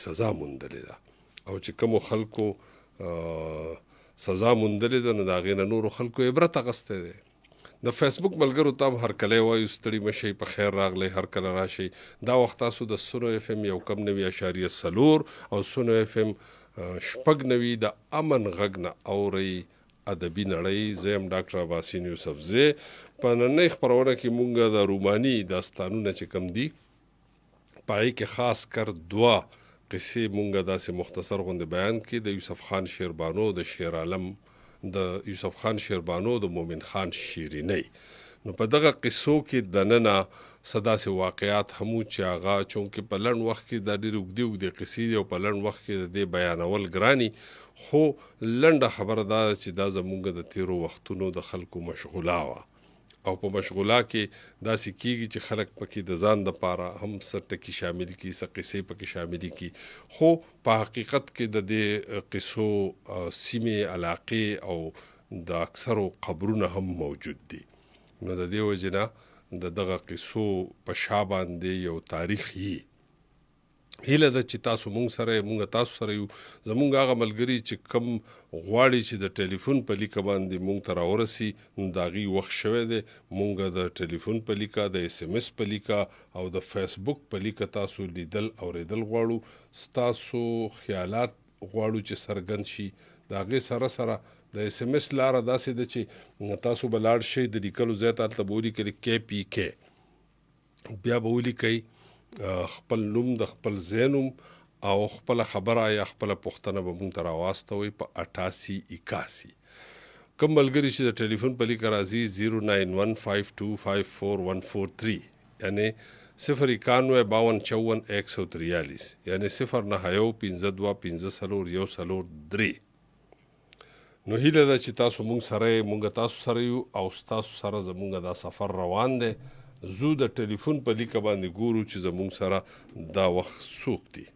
سزا موندلې ده او چې کومو خلکو سزا موندلې ده نو د هغې نه نورو خلکو عبرت اخیستی دی. د فیسبوک ملګرو ته هم هرکلی وایو ستړي مه شئ په خیر راغلی هر کله راشئ. دا وخت تاسو د سونو اف ام 1.4 او سونو اف ام 6 د امن غږ نه اورئ ادبي نړۍ. زه یم ډاکټر عباسین یوسفزی. په نننۍ خپرونه کې مونږ د روماني داستانونه چې کوم دي په هغې کې خاص کر 2 قصې مونږ داسې مختصر غوندې بیان کړي د یوسف خان شیربانو د شیر عالم د یوسف خان شیربانو د مومن خان شیرینۍ. نو په دغه قصو کې دننه څه داسې واقعات هم وو چې هغه چونکې په لنډ وخت کې دا ډېرې اوږدې قصې دي او په لنډ وخت کې د دې بیانول ګراني، خو لنډه خبره دا ده چې دا زموږ د تیرو وختونو د خلکو مشغولا وه او په مشغولا کې داسې کېږي چې خلک پکې د ځان دپاره هم څه ټکي شامل کړي، څه قصې پکې شاملې کړي، خو په حقیقت کې د دې قصو سیمې علاقې او د اکثرو قبرونه هم موجود دي. نو د دې وجې نه د دغه قصو په شا باندې یو تاریخ یي. هیله ده چې تاسو مونږ تاسو سره یو زمونږ هغه ملګري چې کم غواړي چې د ټلیفون په لیکه باندې مونږ ته راورسي نو د هغې وخت شوی دی. مونږ د ټلیفون په لیکه، د SMS په لیکه او د فیسبوک په لیکه تاسو لیدل اورېدل غواړو. ستاسو خیالات غواړو چې څرګند شي. د هغې سره سره د SMS لاره داسې ده چې تاسو به لاړ شئ د لیکلو ځای ته، هلته به ولیکئ KPK، بیا به ولیکئ خپل نوم د خپل ځای نوم او خپله خبره یا خپله پوښتنه به مونږ ته راواستوئ په 8881. کوم ملګري چې د ټلیفون په لیکه راځي 09152544143 یعنې 09152544143 یعنې 09152504143. نو هیله ده چې تاسو مونږ تاسو سره یو او ستاسو سره زمونږ دا سفر روان دی. زو د ټلیفون په لیکه باندې ګورو چې زمونږ سره دا وخت څوک دي.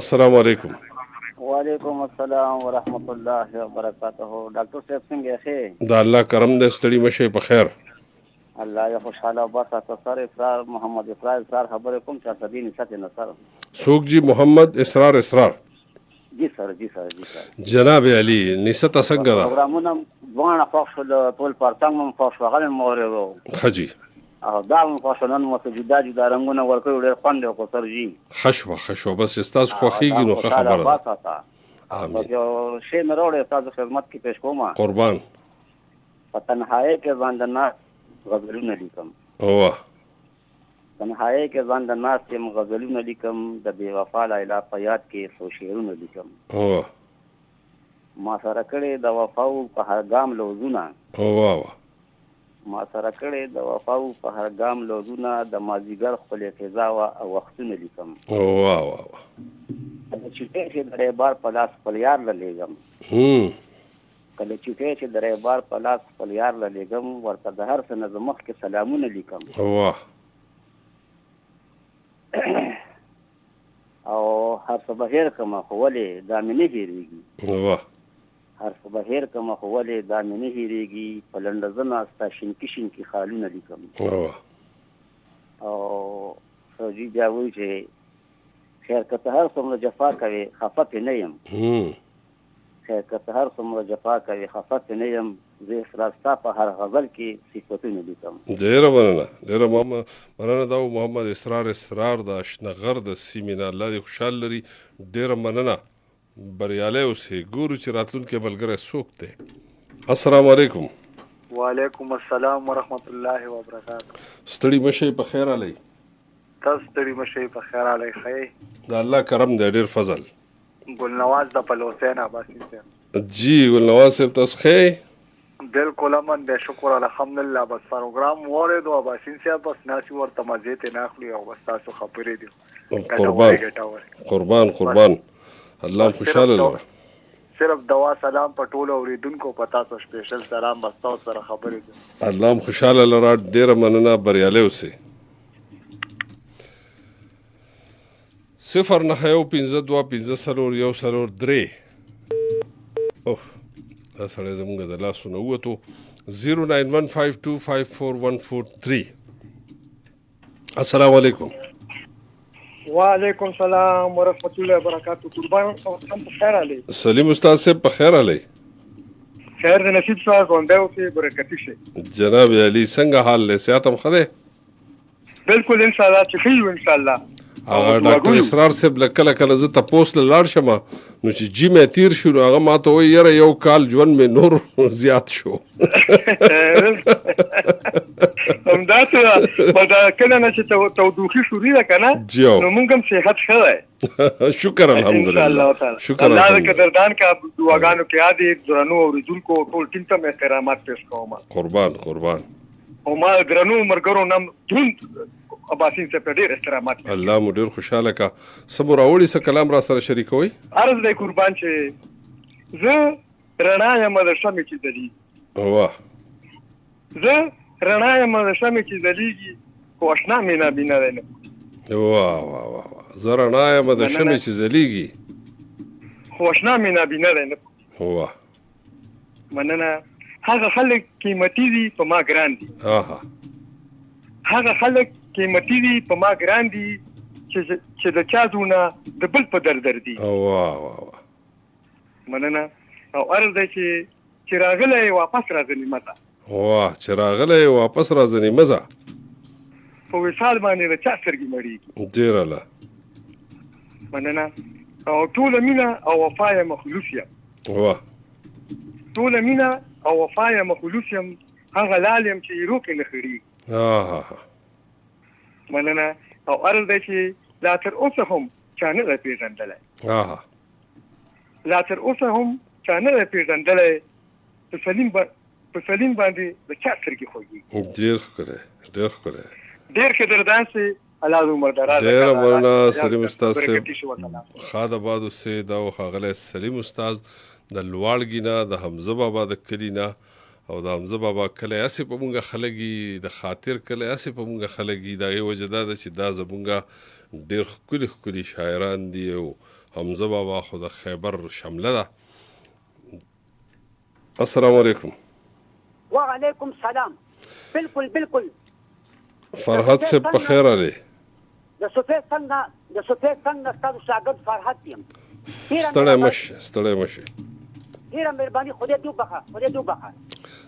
السلام علیکم. وعلیکم السلام ورحمت الله وبرکاته. ډاکټر صاحب څنګه یې؟ دا الله کرم دی، ستړي مه شئ، په خیر. الله یې خوشحاله وباسه. سر اسرار محمد اسرار خبرې کوم چې سبي نسات نه سر څوک جی؟ محمد اسرار جی سر جناب علي نسته څنګه ده؟ پروګرامونه دوانه خوښ شول، ټول پرتنګ هم خوښ شو، هغه مې واورېدو ښه جي او دا هم خوښ شو. نن مو څه جدا جدا رنګونه ورکړي، ډېر خوند یې وکړو سر جي. ښه شوه بس ستاسو خوښېږي نو ښه خبره ده. یو شی مې راوړی ستاسو خدمت کې پیش کوم. قربان. په تنهایۍ کې ځان د ناست غزلونه لیکم. تنهایۍ کې ځان د ناست یم غزلونه لیکم، د بې وفا لیلا په یاد کې څو شعرونه لیکم. ما سره کړې د وفاو په هر ګام لوزونه، ما سره کړې د وفاو په هر ګام لوزونه، د مازدیګر ښکلې فضا وه او وختونه لیکم. کله چوټۍ چې د ریبار په لاس خپل یار له لیږم، کله چوټۍ چې د ریبار په لاس خپل یار له لیږم، ورته د هر څه نه زه مخکې سلامونه لیکم. او هر څه به هېر کړمه خو ولې دا مې نه هېرېږي، هر څه به هېر کړمه خو ولې دا مې نه هېرېږي، په لنډه زنه ستا شینکي خالونه لیکم. او سعودي بیا وایي چې خیر که ته هر څومره جفا کوې خفه پې نه یم، خیر که ته هر څومره جفا کوې خفه پې نه یم، زه اسرار ستا په هر غزل کې صفتونه لیکم. ډېره مننه. دا محمد اسرار د اشنغر د سیمې نه، الله دې خوشحال لري. ډېره مننه، بریالی اوسئ. ګورو چې راتلونکی ملګری څوک دی. السلام علیکم. وعلیکم السلام ورحمت الله وبرکاته. ستړي مه شئ، په خیر علی. تاسو ستړي مه شئ، په خیر علی. ښه د الله کرم دی، ډېر فضل. ګلنواز د پلوسین عباسي صاحب. جی ګلنواز صاحب تاسو ښه؟ بالکل امن دی، شکر الحمدلله. بس پروګرام واورېدو عباسین صاحب، بس ناسې ورته مزې ترې نه اخلي او بس تاسو خبرې دي. قربان الله خوشحاله لره. صرف دوا سلام په ټولو اورېدونکو په تاسو سپیشل سلام، بس تاسو سره خبرې دي. الله خوشحاله لره، ډېره مننه، بریالی اوسئ. 09152504103 دا سړی زمونږ د لاسو نه ووتو. 09152544143. السلام علیکم. وعلیکم السلام ورحمۃ اللہ وبرکاتہ. قربان هم په خیر علی. سلیم استاد صاحب په خیر علی. خیر د نصیب صاحب باندې او کې برکتی شي. جناب علی څنګه حال له صحت هم خده؟ بالکل ان شاء الله چې خیر ان شاء الله. هغه ډاکټر اسرار صاحب کله کله زه تاسو له لاړ شم نو چې جی مې تیر شو هغه ماته وایي یاره یو کال ژوند مې نور زیات شو. همدا ته په دا کله نه چې تودوخي شوري ده کنه نو موږ هم صحت ښه ده. شکر الحمدلله. شکر الله دې قدردان کا دعاګانو کې عادي درنو او رجل کو ټول ټیم ته احترامات پېښ کوم. قربان او ما درنو مرګرو نام دروند اباسین سے په ډېر احترامات. الله مو ډېر خوشاله کا. سمو راوړي څه کلام را سره شریکوي. عرض دې قربان چې زه رڼا یم د شمع چې دلیږي. واه. زه رڼا یم د شمع چې دلیږي خو اشنا مې نابینا دی نه. واه. زه رڼا یم د شمع چې ځلیږي خو اشنا مې نابینا دی نه. واه. مننه. هغه خلک قیمتي دي په ما ګران دي. هغه خلک قیمتي دي په ما ګران دي چې د چا دونه د بل په در دي. واه. مننه. او عرض دی چې راغلی واپس راځني مزه. واه چې راغلی واپس راځني مزه. په وصال باندې د چا سترګې مړېږي. ډېر الله. مننه. او ټوله مینه او وفا یې مخلوص یم. واه. ټوله مینه او وفا یې مخلوص یم هغه لال یم چې ایرو کې نه خړېږي. مننه. او عرض دی چې لا تر اوسه هم چا نه دی پېژندلی. لا تر اوسه هم چا نه دی پېژندلی په سلیم باندې د چا سترګې خوږي. ډېر ښکلی. ډېر قدردان سي الله دې عمر دراز. ډېره مننه سلیم استاد صاحب. ښاد آباد اوسئ. دا و ښاغلی سلیم استاد د لواړګي نه د حمزه بابا د کلي نه او د حمزه بابا کلی هسې په مونږه خلګي د خاطر کلی هسې په مونږه خلګي. د هغې وجه دا ده چې دا زمونږه ډېر ښکلي شاعران دي او حمزه بابا خو د خیبر شمله ده. السلام علیکم. وعلیکم السلام. بالکل فرحت صاحب په خیر علی. د سفید څنګه ستاسو شاګرد فرحت یم. ستړی مشه. ډېره مهرباني. خدای دې وبخښه.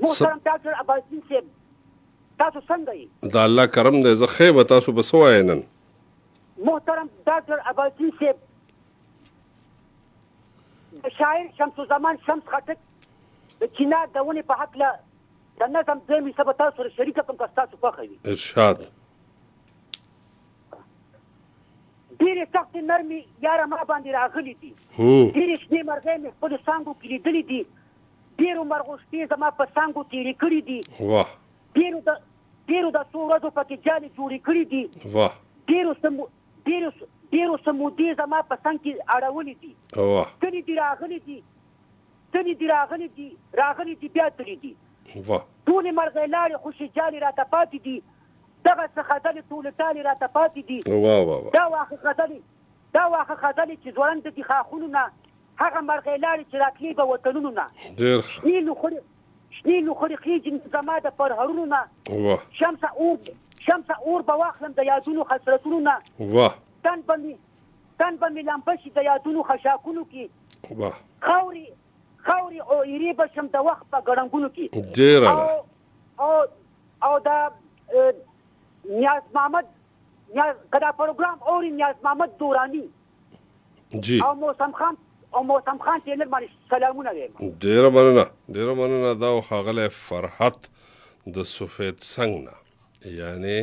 محترم ډاکټر اباسین صاحب تاسو څنګه یې؟ د الله کرم دی. زه ښه یم. تاسو به څه وایئ نن؟ محترم ډاکټر اباسین صاحب د شاعر شمس الزمان شمس خټک د چینار د ونې په هکله د نظم دویم حصه به تاسو سره شریکه کړم که ستاسو خوښه وي. ارشاد. ډېرې سختې نرمې یاره ما باندې راغلي دي. ډېرې شنې مرغۍ مې خپلو څانګو کې لیدلي دي. ډېرو مرغو شپې زما په څانګو تېرې کړي دي. ډېرو د څو ورځو پکې جالې جوړې کړي دي. ډېرو سمودې زما په څنګ کې اړولې دي. تنې دي راغلي دي بیا تللي دي. ټولې مرغۍ لاړې خوشې جالې راته پاتې دي. دغه څه خزلې ټولې ټالې راته پاتې دي. دا واښه خزلې چې ځوړنده دي خاښونو نه هغه مرغۍ لاړې چې راتلې به وطنونو نه. شنې لوخړې خېجې زما د پرهرونو نه. شمسه اور به واخلم د یادونو خسرتونو نه. تن به مې لمبه شي د یادونو خشاکونو کې. خاورې او ایرې به شم د وخت په ګړنګونو کې. او د نیاز محمد که دا پروګرام اوري نیاز محمد دورانی او موسم خان ټیلر باندې سلامونه وایم. ډېره مننه. دا ښاغلی فرحت د سفید څنګ نه یعنې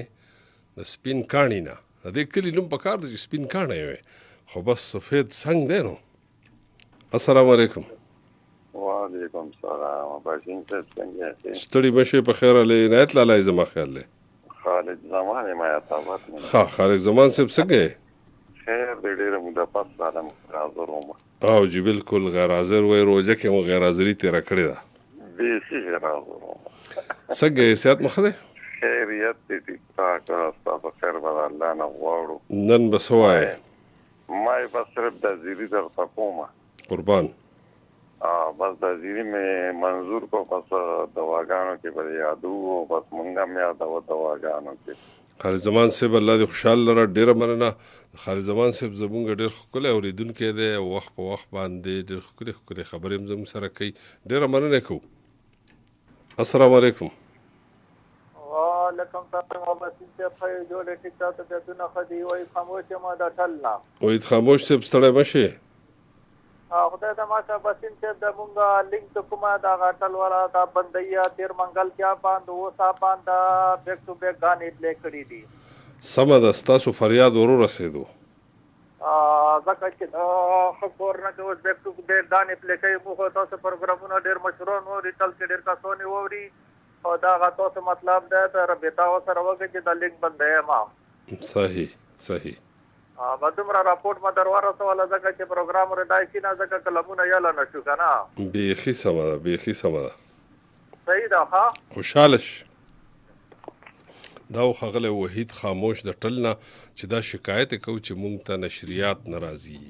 د سپین کاڼي نه. د دې کلي نوم پکار دی چې سپین کاڼی وی خو بس سفید څنګ دی نو. السلام علیکم. وعلیکم السلام. اباسین صاحب څنګه یاست؟ ستړي مشئ په خیر علی. عنایت لالا زما خیال دی. خالد زمان یم آباد نه. ها خالد زمان صاحب څنګه یې؟ خیر دی. ډېره موده پس سلام حاضر وم. او جی بالکل غیر حاضر وای. روزه کې مو غیر حاضري تېره کړې ده. بیخي غیر حاضر وم. څنګه یې؟ صحت مو ښه دی؟ خیریت دی. ټیک ټاک. ستا په خیر به الله نه غواړو. نن به څه وایې؟ ما یې بس صرف د زیري درته کومه. قربان. بس د زیري مې منظور کو. بس دواګانو کې به یادو او بس مونږ هم یادو دواګانو کې. خالد زمان صاحب الله دې خوشحال لره ډېره مننه خالد زمان صاحب زمونږ ډېر ښکلی اورېدونکی دی او وخت په وخت باندې ډېر ښکلې ښکلې خبرې هم زموږ سره کوي ډېره مننه کوو السلام علیکم وعلیکم السلام وباسین صاحب خیر جوړې ټیک تاسو ته دونه خدي وای خاموش ما دا ټلنا وحید خاموش صاحب ستړی مشې خدای ته ماته باسین صاحب د مونږه لینک ته کومه دا غټل والا دا بندیا تیر منګل کیا باندې وسا باندې بیک ټو بیک غانې پلی کړی دي سمه ده ستاسو فریاد ورسېدو ځکه چې خبر نه کوي بیک ټو بیک غانې پلی کوي مو تاسو پروګرامونه ډېر مشهور نو ریټل کې ډېر کسونه ووري او دا تاسو مطلب ده تر رابطه سره وګورئ چې د لینک بندې ما صحیح بدومره راپورټ ما دروازه سواله ځکه چې پروګرام ردای کی نه ځکه کلمونه یاله نشو کنه بیخي سمه ده صحیح ده ها خوشحالش دا خغله وحید خاموش د ټلنا چې دا شکایت کوي چې مونږ ته نشریات ناراضي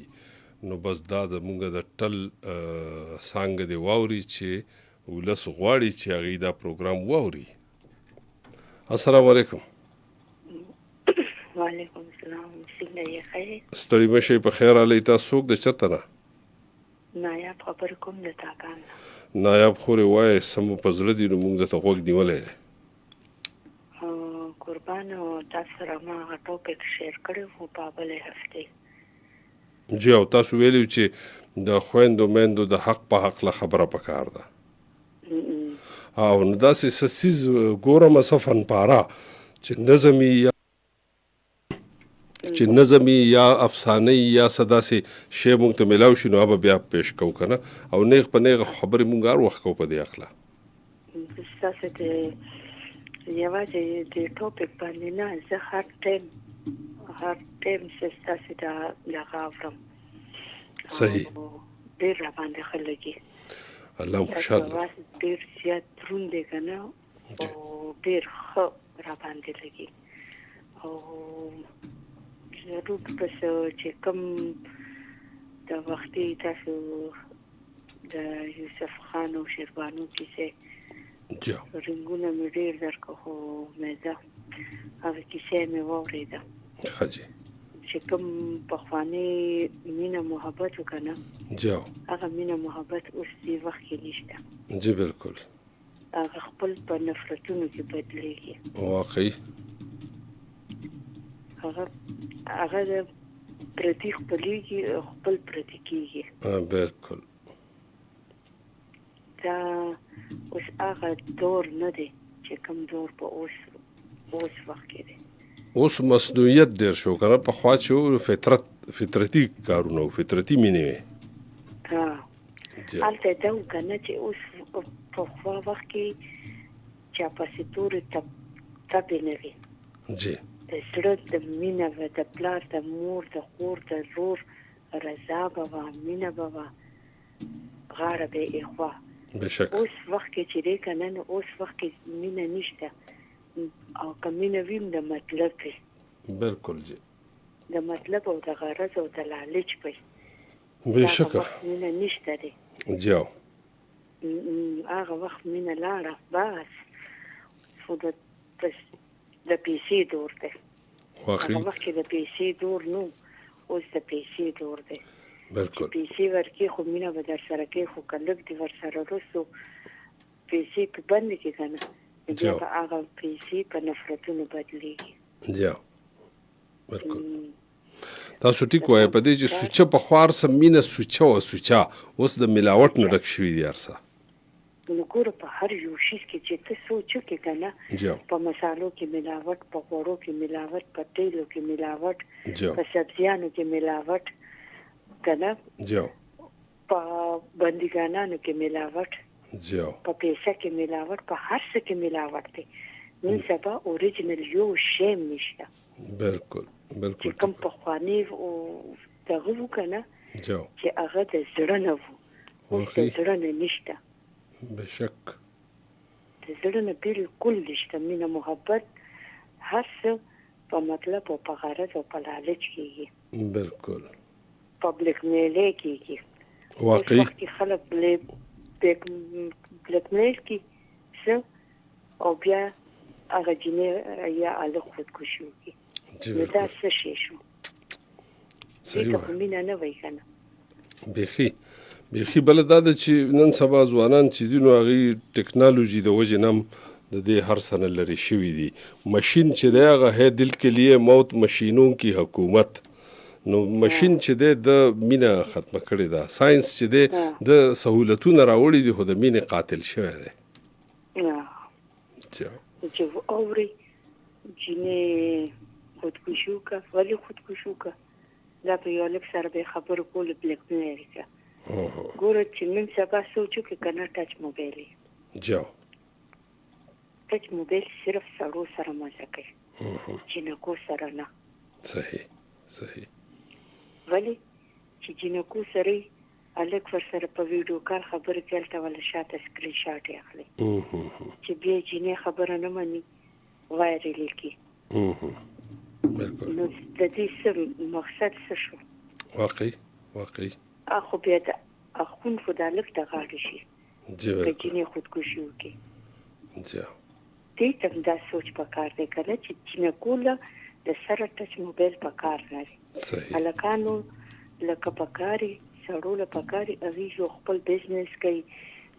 نو بس دا د مونږ د ټل سانګ دی واوري چې ولس غواړي چې هغه دا پروګرام واوري السلام علیکم وعلیکم السلام څنګه یې خیر ستړي مشي په خیر علي تاسو څوک د چرته نه نایاب خبر کوم د تاکان نایاب خوري وای سم په زړه دي نو موږ ته غوږ نیولې قربان او تاسو سره ما ټاپک شیر کړو په بلې هفته جی او تاسو ویلو چې د خويندو مندو د حق په حق له خبره پکار ده او نو داسې سسیز ګورم صفن پارا چې نظمی یا افسانه یا صداسي شی مونږ ته ملاو شي نو هغه بیا پیش کو کنه او نیغ په نیغ خبرې مونږ هر وخت کو په دې اخلا تاسو ته یوازې د ټاپک باندې نه زه هر ټیم تاسو ته لغاورم صحیح ډېر را باندې خلګي الله خوشاله ډېر زیات دروند دی کنه او ډېر ښه را باندې لګي او ضرور پس چې کوم د وختي تاسو د یوسف خان او شیربانو کیسه رنګونه مې ډېر درکو خو مې ده هغه کیسه مې واورېده حاجي چې کوم پخواني مینه محبت وکنه هغه مینه محبت اوس دې وخت کې نشته جی بالکل هغه خپل په نفرتونو کې بدلېږي واقعي هغه د پردي خپلېږي خپل پردي کېږي بالکل دا اوس هغه دور نه دی چې کوم دور په اوس وخت کې دی اوس مصنوعیت ډېر شو کنه پخوا چې فطرتي کارونه فطرتي مینې هلته دا وکنه چې اوس پخوا وخت کې چاپاسې تورې تبې نه وي جی د زړه د مینه و د پلار د مور د خور د رور رضا به وه مینه به وه غاړه به یې ایښوه بشک اوس وخت کې چې دی که نه نو اوس وخت کې مینه نشته او که مینه وي د مطلب وي بالکل جی د مطلب او د غرض او د لالچ وي بشکه مینه نشته دی جاو هغه وخت مینه لاړه بس خو د پیسې دور دی واقعي هغه وخت کې د پیسې دور نو اوس د پیسې دور دی بالکل پیسې ورکې خو مینه به در سره کوي خو که لږ دې ورسره رسو پیسې په بندې کې که نه بیا به هغه پیسې په نفرتونو بدلېږي جا بالکل تاسو ټیک وایئ په دې چې سوچه په خوار سم مینه سوچه وه سوچه اوس د ملاوټ نه ډک شوي دي هر څه نو ګوره په هر یو شیز کې چې ته سوچ وکړې که نه په مسالو کې ملاوټ په غوړو کې ملاوټ په تیلو کې ملاوټ په سبزیانو کې ملاوټ که نه په بندیګانانو کې ملاوټ په پیسه کې ملاوټ په هر څه کې ملاوټ دی نن سبا اوریجنل یو شی نشته بالکل بالکل چې کوم پخواني دغه وو که نه چې هغه د زړه نه وو اوس د زړه نه نشته بشک د زړه نه بالکل نشته مینه محبت هر څه په مطلب او په غرض او په لالچ کېږي بالکل په بلیک میلې کېږي واقعي اوس وخت کې خلک بلیک میل کې څه او بیا هغه جنې یا الګ خودکشي وکړي نو دا څه شي شو صحیح وایي مینه نه وایي کنه بیخي بل دا ده چې نن سبا ځوانان چې دي نو هغوی ټکنالوژي د وجې نه هم د دې هر څه نه لرې شوي دي مشین چې دی هغه ہے دل کے لیے موت مشینوں کی حکومت نو مشین چې دی د مینه ختمه کړې ده ساينس چې دی د سهولتونه راوړي دي خو د مینې قاتل شوی دی چې اوري جنې خودکشي وکړه ولې خودکشي وکړه دا په یو لږ سره به خبرو کول بلیک میل وکړه ګوره چې نن سبا سوچو کې کنه ټچ موبایل جاو ټچ موبایل صرف سړو سره مزه کوي جنکو سره نه صحیح ولی چې جنکو سره الګ ور سره په ویډیو کال خبرې کولته ولا شاته سکرین شاټ اخلي چې بیا جنې خبره نه مانی وایرل کی بالکل نو د دې مقصد څه شو واقعي اخو بیا د اخون خدالک د غاړي شي چې جنې خودکشي وکړي دې ته دا سوچ پکار دی کنه چې جنکوله د سره ټچ موبایل پکار لري صحیح الکانو لکه پکاري سړو له پکاري اوی جو خپل بزنس کوي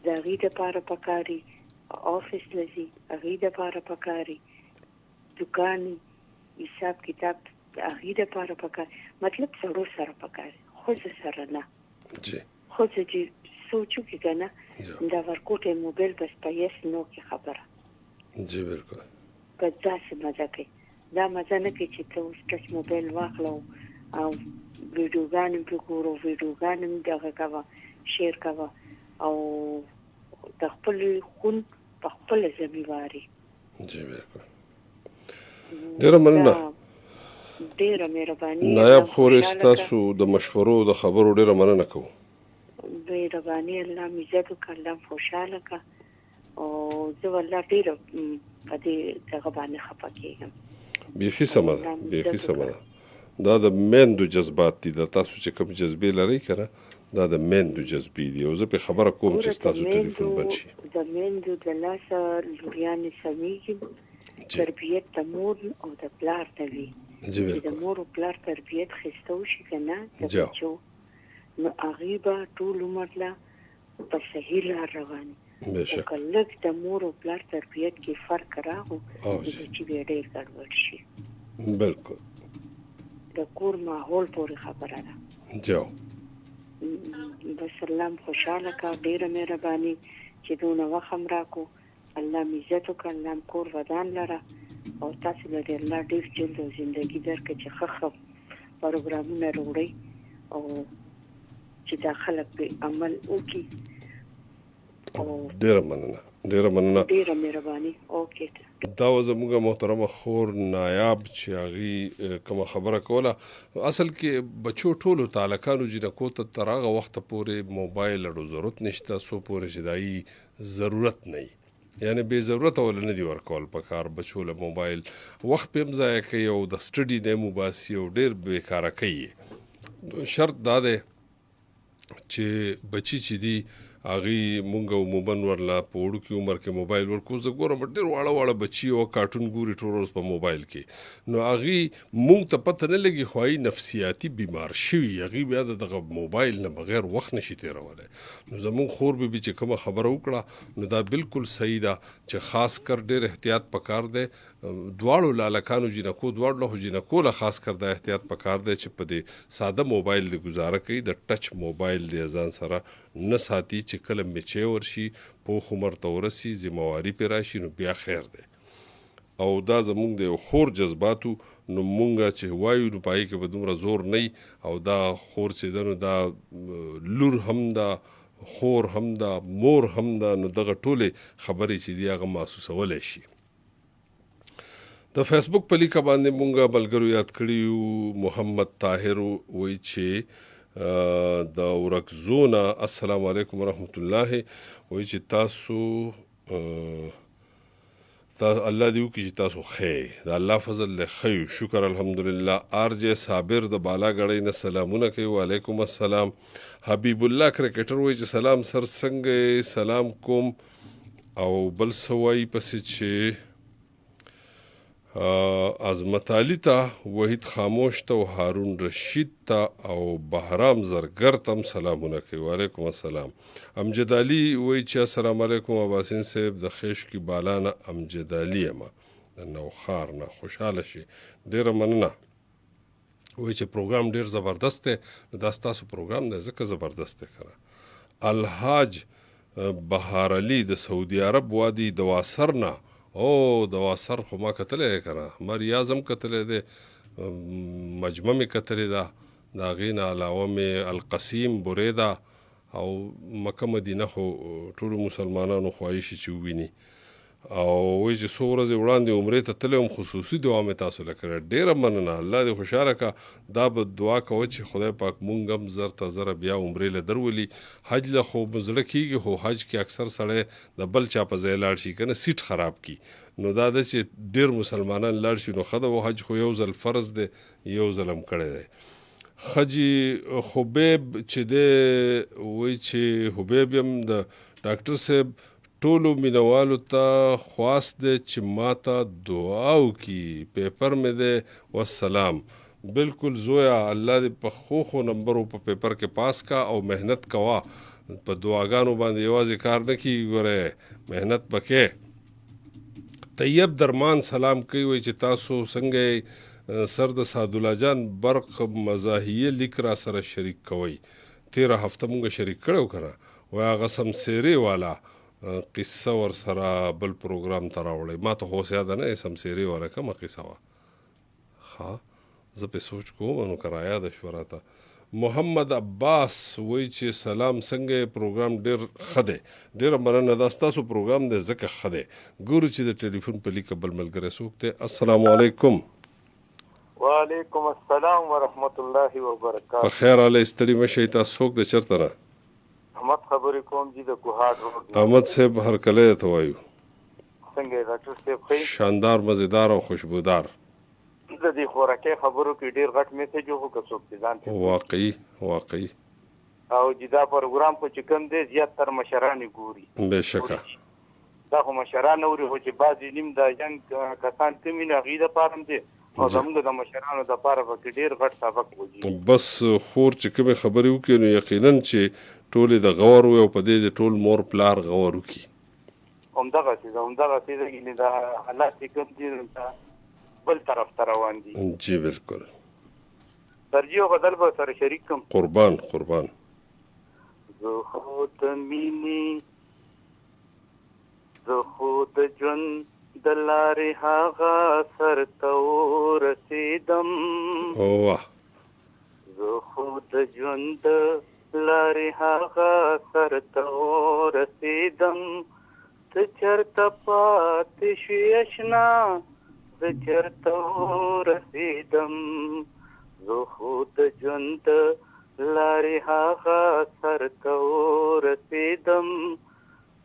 د غي د پاره پکاري افیس لذي غي د پاره پکاري دکان حساب کتاب غي د پاره پکاري مطلب سړو سره پکاري خو سره نه خو چې سوچو کې کنه دا ورکوټه موبایل بس پېس نو کې خبره بالکل کدا څه مزه کوي دا مزه نه کوي چې ته اوس ټچ موبایل واخلو او ویډیوګان په ګورو ویډیوګان دغه کاوه شیر کاوه او د خپل خون په خپل ځمېواري بالکل ډیره مننه ډیره مهرباني نایب خورې ستاسو د مشورو د خبرو ډیره مننه کوم مهرباني الله عزت وکړه خوشاله کا او زه والله ډیره په دې څنګه باندې خپه کېږم بیخي سمه ده دا د میندو جذبات دي د تاسو چې کوم جذبې لري کنه دا د میندو جذبې دي او زه په خبره کوم چې تاسو ټلیفون بند شي د میندو د لاسه لوریانې سمېږي تربیت د مور او د پلار ته وي د مور او پلار تربیت خسته وشي کنه د بچو نو هغوی به ټول عمر لا په صحیح لار روان بشک کلک د مور او پلار تربیت کې فرق راغو چې به ډېر ګډوډ شي بالکل د کور ماحول پورې خبره ده جاو بس سلام خوشاله کا ډېره مهرباني چې دونه وخت راکو الله عزت وکړه الله کور ودان لره او تاسو له الله ډېر جلد او ژوندۍ درکړي چې ښه پروګرامونه وروړي او چې دا خلک به عمل وکړي ډیره مننه ډیره مهرباني اوکې دا زموږ محترمه خور نایاب چې هغه کوم خبره کوله اصل کې بچو ټولو تعلقانو جنکو ته ترغه وخت پورې موبایل له ضرورت نشته سو پورې جدای ضرورت نه یعنی به ضرورت ول نه دی ورکول پکار بچو له موبایل وخت په مزای کوي او د سټډي نه موباسي او ډیر بیکاره کوي شرط دا ده چې بچی چې دی اغي مونږ عموماً ورلا په وړو کې عمر کې موبایل ورکو زه ګورم ډېر واړه بچي او کارټون ګوري ټول ورځ په موبایل کې نو اغي مونږ ته پته نه لګي خوای نفسیاتي بیمار شوی اغي بیا دغه موبایل نه بغیر وخت نشي تیرولای نو زمون خور به چې کوم خبره وکړه نو دا بالکل صحیح ده چې خاص کر ډېر احتیاط پکار دی دواړو لالکانو جنکو دواړو جنکو له خاص کر د احتیاط پکار دی چې په دې ساده موبایل د گزاره کوي د ټچ موبایل د ځان سره نه ساتي چې کله میچې ورشي په عمر ته ورسي ذمہواری پې راشي نو بیا خیر دی او دا زمونږ د خور جذباتو نو مونږ چې وایو نو پای کې به دومره زور نه او دا خور چې ده نو دا لور هم دا خور هم دا مور هم دا نو دغه ټولې خبرې چې دی هغه محسوسولی شي د فیسبوک په لیکه باندې مونږ ملګرو یاد کړي محمد طاهر وایي چې د ورکزونه السلام علیکم ورحمت الله وایي چې تاسو الله دې وکړي چې تاسو ښه د الله فضل له ښه شکر الحمدلله ارجه صابر د بالاګړۍ نه سلامونه کوي وعلیکم السلام حبیب الله کرکټر وایي چې سلام سر څنګه سلام کوم او بل سوای پسې چې عظمت علي ته، وحید خاموش ته او هارون رشید ته او بهرام زرګر ته هم سلامونه کوي. وعلیکم السلام. امجد علي وایي چې السلام علیکم اباسین صاحب، د خیشکی بالا نه امجد علي یم د نوښار نه، خوشحاله شي. ډېره مننه. وایي چې پروګرام ډېر زبردست دی. دا ستاسو پروګرام دی ځکه زبردست دی که نه. الحاج بهار علي د سعودي عرب وادي دواسر نه، دواسر خو ما کتلی دی که نه، ما ریاض هم کتلی دی، مجمع مې کتلی ده، د هغې نه علاوه مې القصیم، بریده او مکه مدینه خو ټولو مسلمانانو خواهشي چې وویني. او وایي چې څو ورځې وړاندې عمرې ته تللی وم، خصوصي دعا مې تاسو له کړې. ډېره مننه، الله دې خوشحاله کړه. دا به دعا کوه چې خدای پاک مونږ هم زر ته زره بیا عمرې له درولي. حج له خو زړه کېږي، خو حج کې اکثر سړی د بل چا په ځای لاړ شي که نه، سیټ خراب کړي. نو دا ده چې ډېر مسلمانان لاړ شي نو ښه ده. حج خو یو ځل فرض دی، یو ځل هم کړی دی. حاجي حبیب چې دی وایي چې حبیب یم د ډاکټر صاحب ټولو مینوالو ته خواست دی چې ما ته دعا وکړي. پیپر مې دی والسلام. بالکل زویا، الله دې په ښو نمبرو په پیپر کې پاس کا او محنت کوه. په دعاګانو باندې یوازې کار نه کېږي، ګوره محنت پکې. طیب درمان سلام کوي، وایي چې تاسو څنګه سر د سعدالله جان برق مزاحیه لیک را سره شریک کوئ. تیره هفته مونږ شریک کړی و که نه، وایي هغه سمسیرې والا قصه ور سره بل پروګرام ته راوړی. ما ته خو اوس یاده نه سمسیرې والا کومه قصه وه. ښه زه پې سوچ کوم نو که رایاده شوه راته. محمد عباس وایي چې سلام، څنګه پروګرام ډېر ښه دی. ډېره مننه، دا ستاسو پروګرام دی ځکه ښه دی. ګورو چې د ټلیفون په لیکه بل ملګری څوک دی. السلام علیکم. وعلیکم السلام ورحمت الله وبرکاته. په خیر حاله ستړي مه شئ. تاسو څوک دی، چېرته نه؟ احمد خبرې کوم جی د کوهاټ روډ. احمد صاحب هرکلی ته وایو. څنګه یې ډاکټر صاحب ښه؟ شاندار، مزیدار او خوشبودار. د دې خوراکي خبرو کې ډېر غټ میسج و، خو که څوک چې ځان واقعي او چې دا پروګرام خو چې کوم دی زیاتر مشران یې ګوري. بېشکه دا خو مشران اوري، خو چې بعضې نیم د جنګ کسان کم وي نو هغوی دپاره هم دی او زموږ د مشرانو دپاره پکې ډېر غټ سبق وځي. بس خور چې کومې خبرې وکړي نو یقینا چې ټولې د غور وي او په دې د ټول مور پلار غور وکړي. همدغسې ده، دا حالات چې کوم دي بل طرف ته روان دي. جی بالکل. سرجي او غزل به سره شریک کړم. قربان. زه خو د مینې، زه خو د ژوند د لارې هغه سر ته ورسېدم. زه خو د ژوند د لارې هغه سر ته ورسېدم. ته چېرته پاتې شوې اشنا، زه چېرته ورسېدم. زه خو د ژوند د لارې هغه سر ته ورسېدم.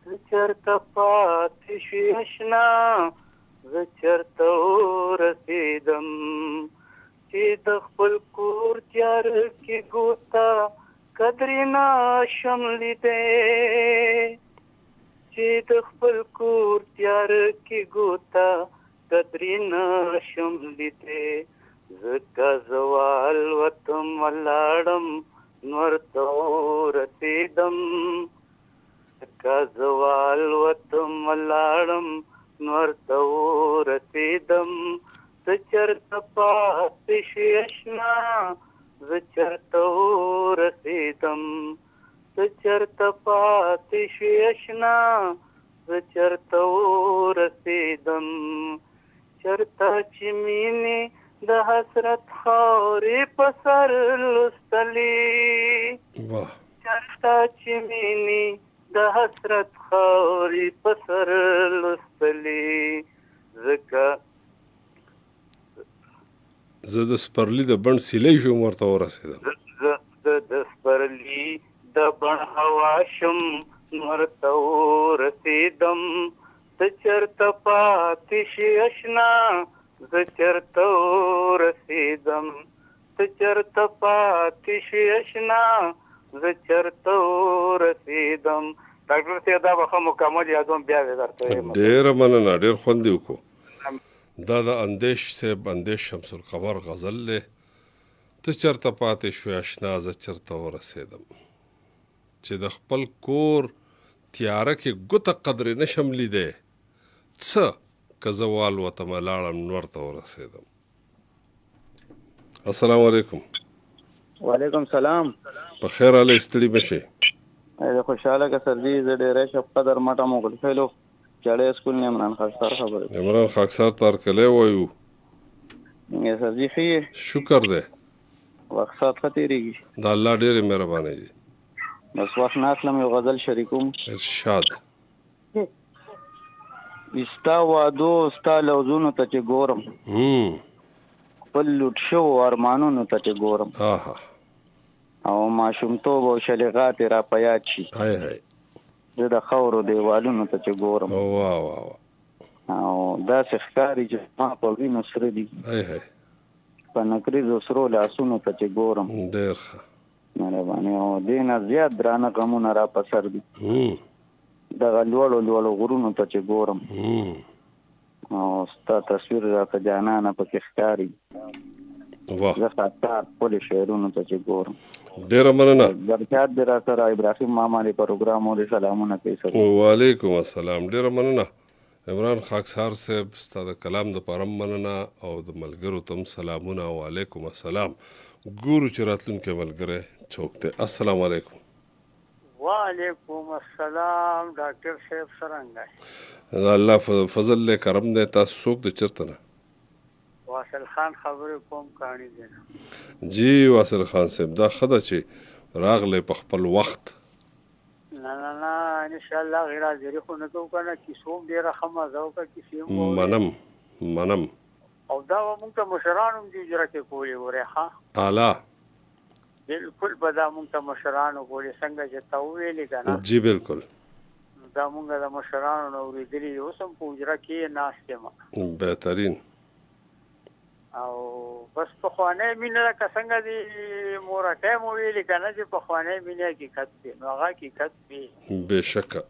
زه چېرته پاتې شوې اشنا، زه چېرته ورسېدم. چې د خپل کور تیاره کې ګوته قدرې نشم لیدی. چې د خپل کور تیاره کې ګوته قدرې نشم لیدی. ځکه زه والوتم ولاړم نور ته ورسېدم. ځکه زه والوتم ولاړم نور ته ورسېدم. زه چېرته پاتې شوې اشنا، زه چېرته ورسېدم. زه چېرته پاتې شوې اشنا، زه چېرته ورسېدم. چېرته چې مینې د حسرت خاورې په سر لوستلې. چېرته چې مینې د حسرت خاورې په سر لوستلې. ځکه زه د سپرلي د بڼ سیلی شوم ورته ورسېدم. زه د سپرلي د بڼ هوا شم ورته ورسېدم. ته چېرته پاتې شې اشنا، زه چېرته ورسېدم. ته چېرته پاتې شې اشنا، زه چېرته ورسېدم. ډاکټر صاحب دا به ښه مکمل یادوم، بیا دې درته وایم. ډېره مننه، ډېر خوند دې وکړو. دا د اندیش صاحب اندیش شمس القمر غزل دی. ته چرته پاتې شوې اشنا زه چرته ورسېدم، چې د خپل کور تیاره کې ګوته قدرې نشم لیدی، څه که زه والوتمه لاړم نور ته ورسېدم. السلام علیکم. وعلیکم سلام. په خیر حاله ستړي مه شئ. خوشحاله که سر جی زه ډېری شب قدر مټه مغل خیلو چړې سکول نه عمران خاکسار خبره. عمران خاکسار تارکلی وایو. سر جی ښه یې؟ شکر دی. وخت ساعت ښه تېرېږي؟ د الله ډېرې مهربانۍ دي. بس وخت ناستلم یو غزل شریکوم. ارشاد. ستا وعدو ستا لوظونو ته چې ګورم، خپل لوټ شوو ارمانونو ته چې ګورم، او ماشومتوب او شلیغاتې را په یاد شي، زه د خاورو دیوالونو ته چې ګورم، او داسې ښکاري چې ما په وینو سره دي، په نکریزو سرو لاسونو ته چې ګورم. ډېر ښه مهرباني. او دې نه زیات درانه غمونه را په سر دي، دغه لوړو لوړو غرونو ته چې ګورم، او ستا تصویر راته جانانه پکې ښکاري، زه خاطار خپلې شعرونو ته چې ګورم. ډېره مننه. برکات دې را سره ابراهیم ماما دې پروګرام ولې سلامونه کوي سر. وعلیکم السلام. ډېره مننه عمران خاکسار صاحب، ستا د کلام دپاره مننه او د ملګرو ته هم سلامونه. وعلیکم السلام. ګورو چې راتلونکی ملګری څوک دی. السلام علیکم. وعلیکم السلام. ډاکټر صاحب څرنګه یې؟ الله فضل دی کرم دی. تاسو څوک دی چېرته نه؟ واصل خان خبرې کوم کاڼي دی نه. جی واصل خان صاحب دا ښه ده چې راغلی په خپل وخت. نه نه نه انشاءالله غیر حاضري خو نه کوو که نه، کیسو هم ډېره ښه مزه وکړه، کیسې هم منم. او دا به مونږ ته مشرانو هم دې اجره کې کولې وری ښه اعلی بالکل به دا مونږ ته مشرانو کولې څنګه چې ته وویلې که نه. جی بالکل دا مونږ د مشرانو نه اورېدلي دي، اوس هم په اجره کې یې ناست یم. بهترین. او بس پخوانی مینه لکه څنګه د مورکۍ مو ویلې که نه چې پخوانی مینې حقیقت دی، نو هغه حقیقت دی. بېشکه.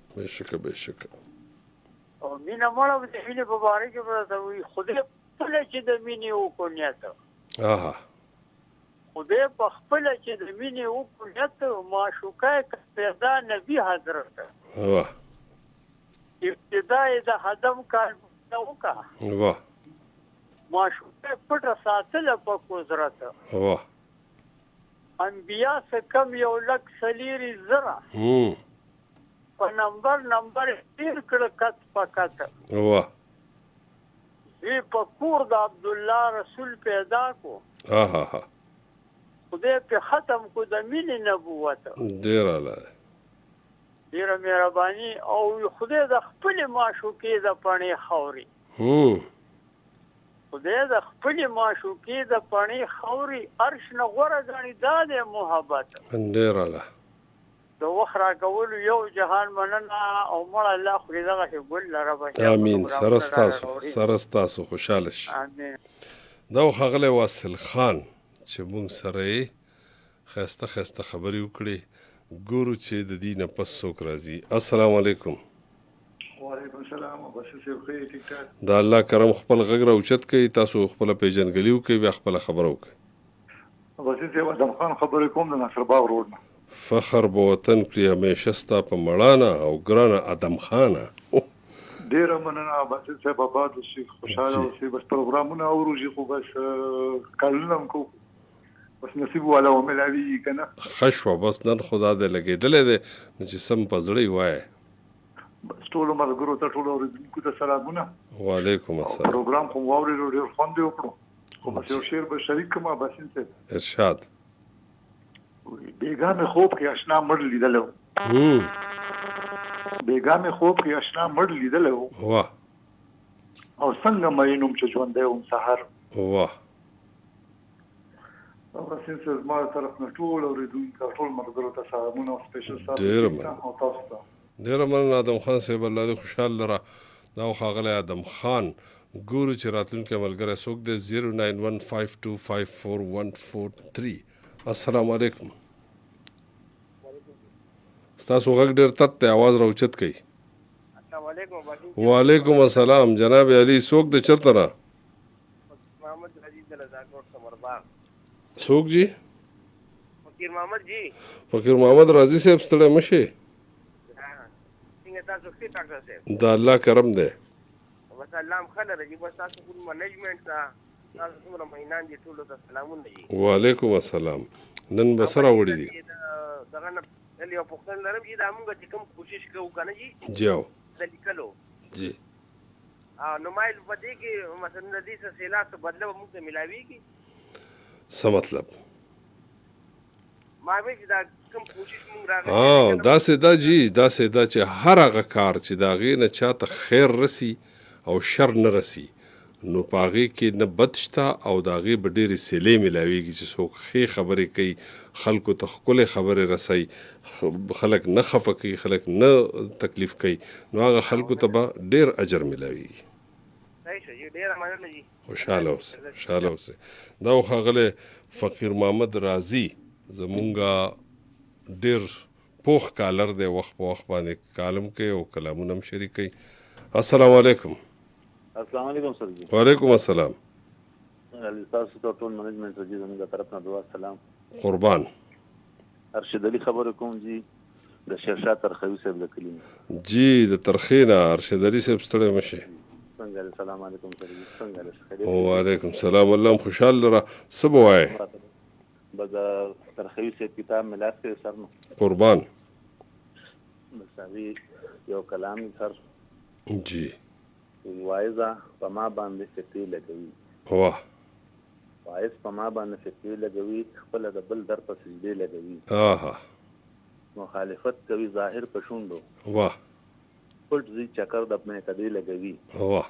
او مینه مړه د مینې په باره کې به راته وایي خدای خپله چې د مینې وکړو نیت، خدای په خپله چې د مینې وکړو نیت، معشوقه پیدا نبي حضرت ابتدا یې د هدم کار وکړه، معشوقه پټه ساتله په قدرت، انبیا څه کم 1,40,000 په نمبر تیر کړه کت په کت، وی په کور د عبدالله رسول پیدا کو، خدای په ختم کو د مینې نبوت. ډېره مهرباني. او خدای د خپلې معشوقې د پڼې خاورې، خدای د خپلې معشوقې د پڼې خاورې عرش نه غوره ګڼي. دا دی محبت. ډېره د وخت راکولو یو جهان مننه. او مړه الله خوري دغسې ګل لره به. امین. سره ستاسو خوشحاله شي. امین. دا ښاغلی واصل خان چې مونږ سره یې ښایسته خبرې وکړې. ګورو چې د دې نه پس څوک راځي. السلام علیکم. وعلیکم السلام. بصیر صاحب ښه یې؟ ټیک ټاک. د الله کرم خپل غږ راوچت کوي، تاسو خپله پیژندګلي وکړئ بیا خپله خبره وکړئ. بصیر صاحب ادم خان خبرې کوم د نصر باغ روډ نه. فخر به وطن کړي همیشه ستا په مړانه او ګرانه ادم خانه. ډېره مننه بصیر صاحب، آباد اوسئ، خوشحاله اوسئ. بس پروګرامونه اورو چې خو بس کارونه هم کوو، بس نصیب والا وملاویږي که نه. ښه شوه. بس نن خدا دې لګېدلی دی نو چې سم په زړه یې وایه. بس ټولو ملګرو ته ټولو اورېدونکو ته سلامونه. وعلیکم السلام. پروګرام خو واورېدو ډېر خوند یې وکړو، خو بس یو شعر به شریک کړم بصیر صاحب. ارشاد. بیګا مې خوب کې اشنا مړ لیدلی و، بیګا مې خوب کې اشنا مړ لیدلی و، او څنګه مین وم چې ژوندی وم سهار. بصیر صاحب زما طرف نه ټول اورېدونکو ټول ملګرو ته سلامونه او سپیشل سلام او تاسو ته. ډېره مننه ادم خان صاحب، الله دې خوشحال لره. دا ښاغلی ادم خان. ګورو چې راتلونکی ملګری څوک دی. 09152544143. السلام علیکم. ستاسو غږ ډېر تت دی، آواز راوچت کوي. السلام علیکم. وعلیکم السلام. جناب علي څوک دی چېرته نه؟ څوک جی فقیر محمد جی فقیر محمد رازی صاحب ستړی مشي څنګه تاسو ښه ډاکټر صاحب د الله کرم دی بس الله هم ښه لره جی بس تاسو ټول منیجمنټ ته تاسو څومره مهینان دي ټولو ته سلامونه جی وعلیکم السلام نن به څه راوړي دي دغه نه یو پوښتنه لرم چې دا موږ چې کوم کوشش کوو که نه جی جی او د لیکلو جی نو مایل په دې کې مثلا د دې څه سیلاب څه بدله به موږ ته میلاویږي څه مطلب ما وایي چې دا کوم کوشش موږ راغلی داسې دا جی داسې دا چې هر هغه کار چې د هغې نه چاته خیر رسی او شر نه رسی نو په هغې کې نه بد شته او د هغې به ډېرې سیلې میلاویږي چې څوک ښې خبرې کوي خلکو ته ښکلې خبرې رسوي خلک نه خفه کوي خلک نه تکلیف کوي نو هغه خلکو ته به ډېر اجر میلاویږي خوشحاله اوسئ دا خو ښاغلی فقیر محمد رازي زمونږه ډېر پوخ کالر دی وخت په وخت باندې کالم کوي او کلامونه هم شریکوي السلام علیکم السلام علیکم سر جی وعلیکم السلام تاسو ته ټول منیجمنت جی زموږ طرف نه دعا سلام قربان ارشد علي خبرې کوم جی د شیرشاه ترخوي صاحب د کلینیک جی د ترخې نه ارشد علي صاحب ستړی مشي څنګه السلام علیکم سر جی څنګه وعلیکم السلام الله خوشحال لره څه به وایې بس ترخوي صاحب کتاب ملاس کړی سر نو قربان بس هغې یو کلام سر جی وایزه په ما باندې فتوی لګوي واه وایز په ما باندې فتوی لګوي خپله د بل در په سجدې لګوي مخالفت کوي ظاهر په شونډو واه پټ ځي چکر د میکدې لګوي واه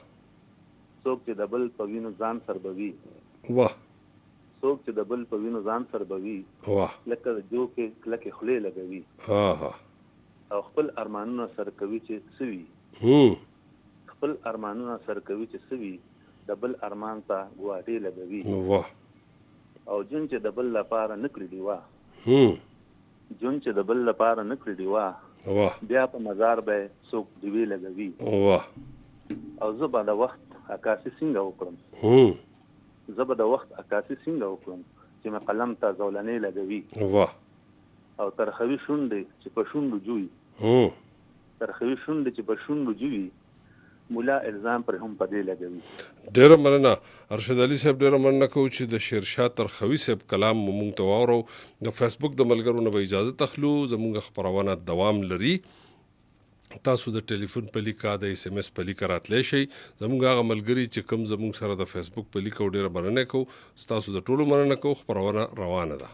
څوک چې د بل په وینو ځان سربوي واه څوک چې د بل په وینو ځان سربوي واه لکه جو کې کلکې خولې لګوي او خپل ارمانونه سر کوي چې سوي خپل ارمانونه سر کوي چې سوي د بل ارمان ته ګواټې لګوي او جون چې د بل لپاره نه کړي ډیوه جون چې د بل لپاره نه کړي ډیوه بیا په مزار به څوک ډیوې لګوي او زه به د وخت عکاسي څنګه وکړم زه به د وخت عکاسي څنګه وکړم چې مې قلم ته زولنې لګوي او ترخوي شونډې چې په شونډو جوي ترخوي شونډې چې په شونډو جوي مولا الزام پر هم پدې لګوي ډېره مننه ارشد علي صاحب ډېره مننه کوو چې د شیرشاه ترخوي صاحب کلام مونږ ته واورو د فیسبوک د ملګرو نه به اجازه تخلو زمونږ خپرونه دوام لري تاسو د ټلیفون په لیکه د اس ام اس په لیکه راتلی شئ زمونږ هغه ملګري چې کوم زمونږ سره د فیسبوک په لیکه ډېره مننه کوو ستاسو د ټولو مننه کوو خپرونه روانه ده